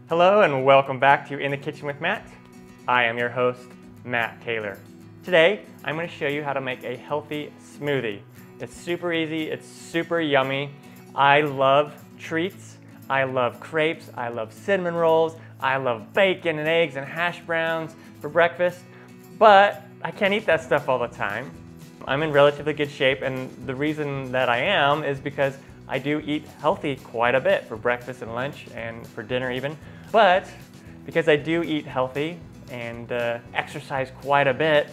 Hello and welcome back to In the Kitchen with Matt. I am your host, Matt Taylor. Today, I'm going to show you how to make a healthy smoothie. It's super easy, it's super yummy. I love treats, I love crepes, I love cinnamon rolls, I love bacon and eggs and hash browns for breakfast, but I can't eat that stuff all the time. I'm in relatively good shape, and the reason that I am is because I do eat healthy quite a bit for breakfast and lunch and for dinner even. But because I do eat healthy and exercise quite a bit,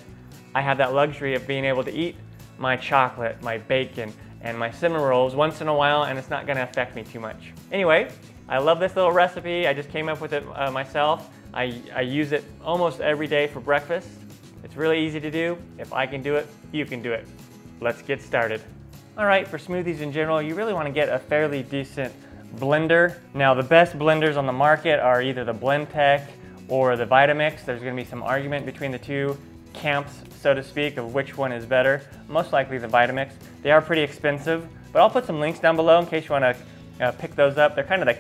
I have that luxury of being able to eat my chocolate, my bacon, and my cinnamon rolls once in a while, and it's not going to affect me too much. Anyway, I love this little recipe. I just came up with it myself. I use it almost every day for breakfast. It's really easy to do. If I can do it, you can do it. Let's get started. All right, for smoothies in general, you really want to get a fairly decent blender. Now, the best blenders on the market are either the Blendtec or the Vitamix. There's going to be some argument between the two camps, so to speak, of which one is better. Most likely the Vitamix. They are pretty expensive, but I'll put some links down below in case you want to pick those up. They're kind of the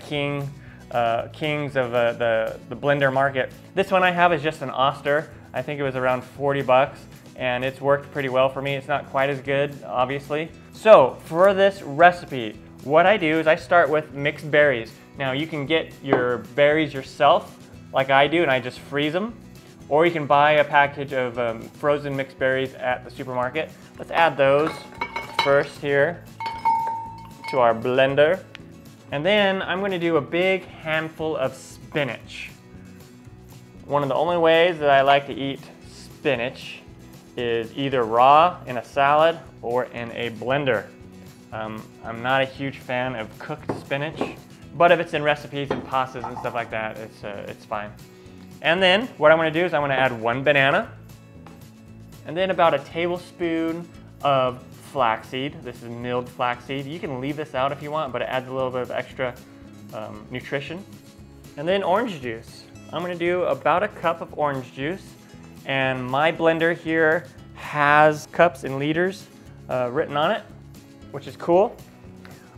kings of the blender market. This one I have is just an Oster. I think it was around 40 bucks, and it's worked pretty well for me. It's not quite as good, obviously. So for this recipe, what I do is I start with mixed berries. Now you can get your berries yourself, like I do, and I just freeze them. Or you can buy a package of frozen mixed berries at the supermarket. Let's add those first here to our blender. And then I'm going to do a big handful of spinach. One of the only ways that I like to eat spinach is either raw in a salad or in a blender. I'm not a huge fan of cooked spinach, but if it's in recipes and pastas and stuff like that, it's fine. And then what I'm going to do is I'm going to add 1 banana, and then about a tablespoon of flaxseed. This is milled flaxseed. You can leave this out if you want, but it adds a little bit of extra nutrition. And then orange juice. I'm going to do about a cup of orange juice, and my blender here has cups and liters written on it, which is cool.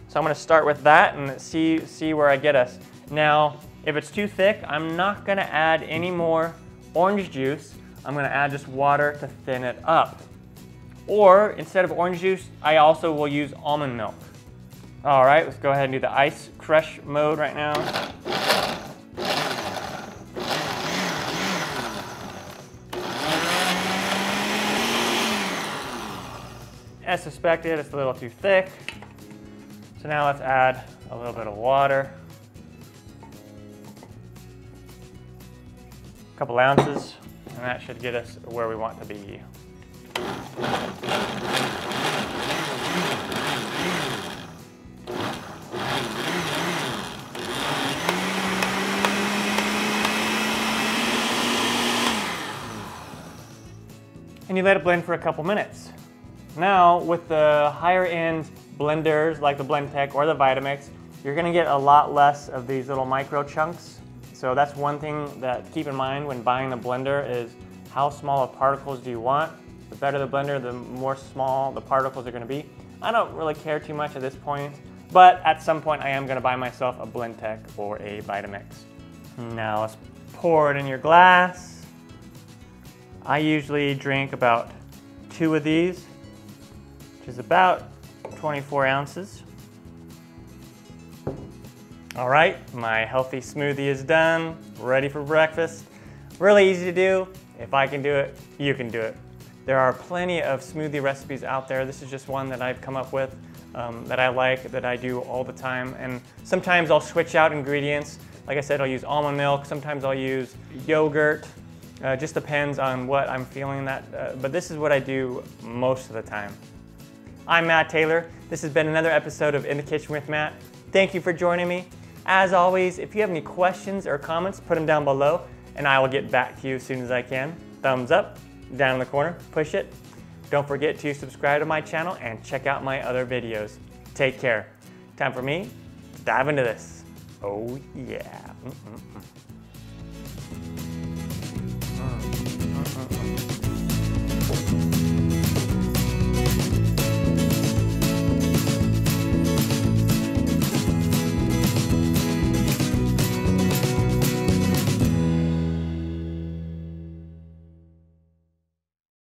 So I'm going to start with that and see where I get us. Now, if it's too thick, I'm not going to add any more orange juice. I'm going to add just water to thin it up. Or instead of orange juice, I also will use almond milk. All right, let's go ahead and do the ice crush mode right now. As suspected, it's a little too thick. So now let's add a little bit of water. A couple ounces, and that should get us where we want to be. And you let it blend for a couple minutes. Now, with the higher end blenders like the Blendtec or the Vitamix, you're going to get a lot less of these little micro chunks. So that's one thing that keep in mind when buying the blender is how small of particles do you want. The better the blender, the more small the particles are going to be. I don't really care too much at this point, but at some point I am going to buy myself a Blendtec or a Vitamix. Now let's pour it in your glass. I usually drink about 2 of these, which is about 24 ounces. All right, my healthy smoothie is done, ready for breakfast. Really easy to do. If I can do it, you can do it. There are plenty of smoothie recipes out there. This is just one that I've come up with that I like, that I do all the time. And sometimes I'll switch out ingredients. Like I said, I'll use almond milk. Sometimes I'll use yogurt. Just depends on what I'm feeling but this is what I do most of the time. I'm Matt Taylor. This has been another episode of In the Kitchen with Matt. Thank you for joining me. As always, if you have any questions or comments, put them down below and I will get back to you as soon as I can. Thumbs up, down in the corner, push it. Don't forget to subscribe to my channel and check out my other videos. Take care. Time for me to dive into this. Oh yeah.